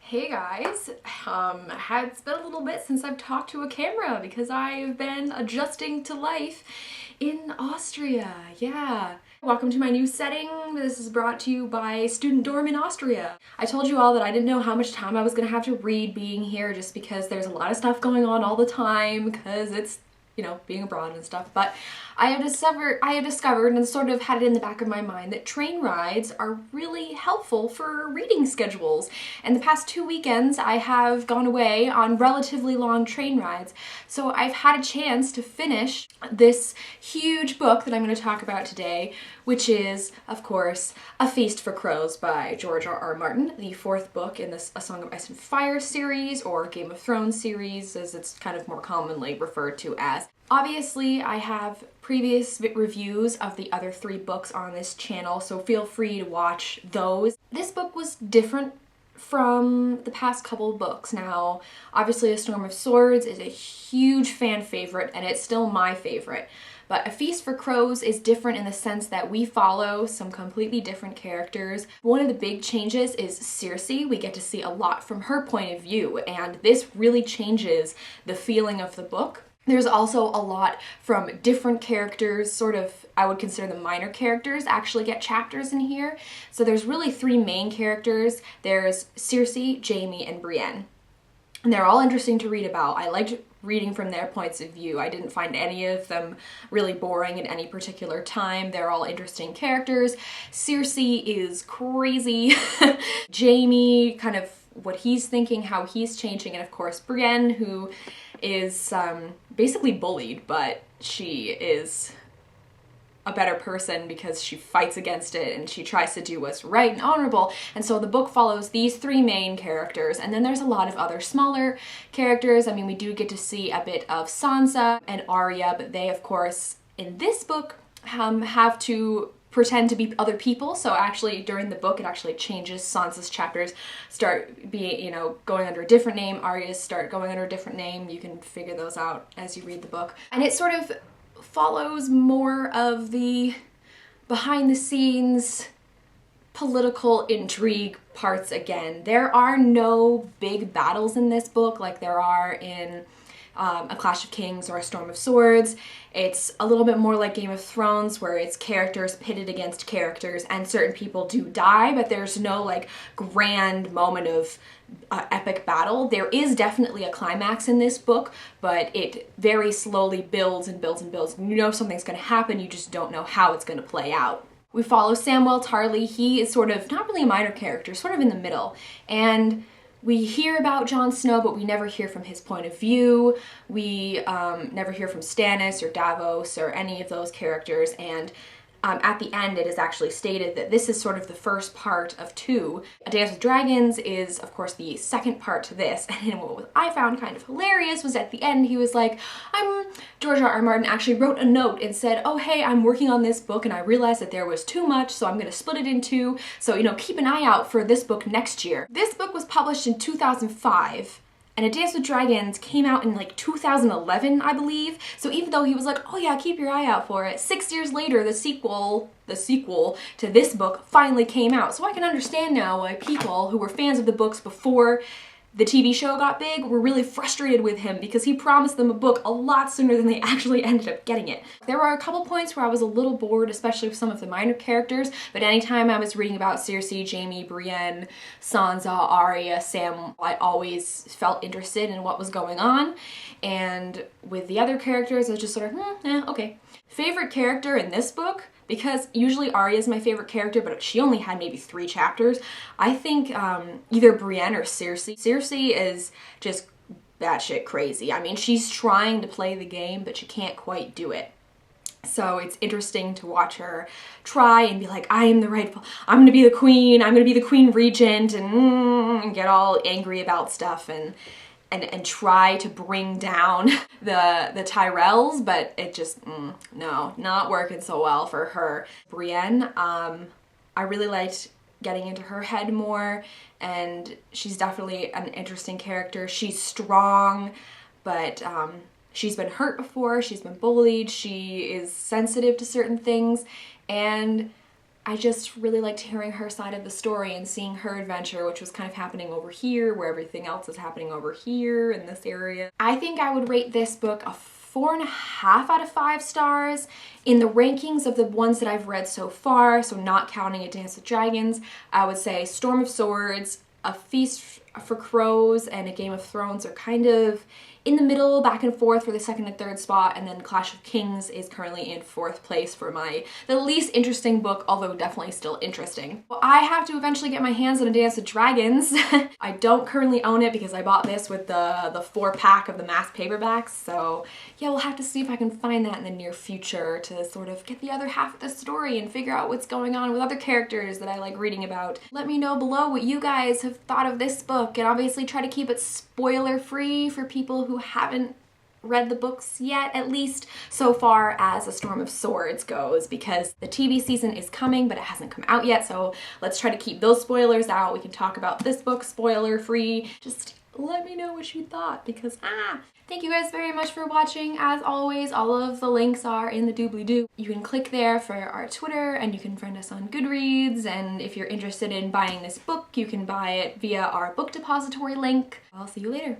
Hey guys, it's been a little bit since I've talked to a camera because I've been adjusting to life in Austria. Yeah. Welcome to my new setting. This is brought to you by Student Dorm in Austria. I told you all that I didn't know how much time I was gonna have to read being here just because there's a lot of stuff going on all the time because it's, being abroad and stuff, but I have discovered and sort of had it in the back of my mind that train rides are really helpful for reading schedules. And the past 2 weekends I have gone away on relatively long train rides, so I've had a chance to finish this huge book that I'm going to talk about today, which is, of course, A Feast for Crows by George R.R. Martin, the fourth book in this A Song of Ice and Fire series, or Game of Thrones series, as it's kind of more commonly referred to as. Obviously, I have previous reviews of the other 3 books on this channel, so feel free to watch those. This book was different from the past couple of books. Now, obviously A Storm of Swords is a huge fan favorite, and it's still my favorite. But A Feast for Crows is different in the sense that we follow some completely different characters. One of the big changes is Circe. We get to see a lot from her point of view, and this really changes the feeling of the book. There's also a lot from different characters, sort of, I would consider the minor characters, actually get chapters in here. So there's really 3 main characters. There's Circe, Jaime, and Brienne. And they're all interesting to read about. I liked reading from their points of view. I didn't find any of them really boring at any particular time. They're all interesting characters. Circe is crazy. Jaime, kind of what he's thinking, how he's changing, and of course Brienne, who is basically bullied, but she is a better person because she fights against it and she tries to do what's right and honorable. And so the book follows these 3 main characters, and then there's a lot of other smaller characters. I mean, we do get to see a bit of Sansa and Arya, but they, of course, in this book have to pretend to be other people. So actually during the book it actually changes. Sansa's chapters start being, going under a different name. Arya's start going under a different name. You can figure those out as you read the book. And it sort of follows more of the behind the scenes political intrigue parts again. There are no big battles in this book like there are in A Clash of Kings or A Storm of Swords. It's a little bit more like Game of Thrones, where it's characters pitted against characters and certain people do die, but there's no like grand moment of epic battle. There is definitely a climax in this book, but it very slowly builds and builds and builds. You know something's going to happen, you just don't know how it's going to play out. We follow Samwell Tarly. He is sort of not really a minor character, sort of in the middle, and we hear about Jon Snow, but we never hear from his point of view. We never hear from Stannis or Davos or any of those characters, and at the end it is actually stated that this is sort of the first part of 2. A Dance with Dragons is, of course, the second part to this, and what I found kind of hilarious was at the end he was like, George R.R. Martin actually wrote a note and said, oh hey, I'm working on this book and I realized that there was too much, so I'm going to split it in 2, so keep an eye out for this book next year. This book was published in 2005. And A Dance with Dragons came out in like 2011, I believe. So even though he was like, oh yeah, keep your eye out for it, 6 years later, the sequel to this book finally came out. So I can understand now why people who were fans of the books before the TV show got big were really frustrated with him because he promised them a book a lot sooner than they actually ended up getting it. There were a couple points where I was a little bored, especially with some of the minor characters, but anytime I was reading about Circe, Jaime, Brienne, Sansa, Arya, Sam, I always felt interested in what was going on. And with the other characters, I was just sort of, okay. Favorite character in this book? Because usually Arya is my favorite character, but she only had maybe 3 chapters. I think either Brienne or Circe. Circe is just batshit crazy. I mean, she's trying to play the game, but she can't quite do it. So it's interesting to watch her try and be like, I'm gonna be the queen, I'm gonna be the queen regent, and get all angry about stuff and try to bring down the Tyrells, but it just, no, not working so well for her. Brienne, I really liked getting into her head more, and she's definitely an interesting character. She's strong, but she's been hurt before, she's been bullied, she is sensitive to certain things, and I just really liked hearing her side of the story and seeing her adventure, which was kind of happening over here, where everything else is happening over here in this area. I think I would rate this book a 4.5 out of 5 stars. In the rankings of the ones that I've read so far, so not counting A Dance with Dragons, I would say Storm of Swords, A Feast for Crows, and A Game of Thrones are kind of in the middle, back and forth for the second and third spot, and then Clash of Kings is currently in 4th place for the least interesting book, although definitely still interesting. Well, I have to eventually get my hands on A Dance with Dragons. I don't currently own it because I bought this with the 4-pack of the mass paperbacks, so yeah, we'll have to see if I can find that in the near future to sort of get the other half of the story and figure out what's going on with other characters that I like reading about. Let me know below what you guys have thought of this book, and obviously try to keep it spoiler-free for people who haven't read the books yet, at least so far as A Storm of Swords goes, because the TV season is coming, but it hasn't come out yet, so let's try to keep those spoilers out. We can talk about this book spoiler-free. Just let me know what you thought, because Thank you guys very much for watching. As always, all of the links are in the doobly-doo. You can click there for our Twitter, and you can friend us on Goodreads, and if you're interested in buying this book, you can buy it via our book depository link. I'll see you later.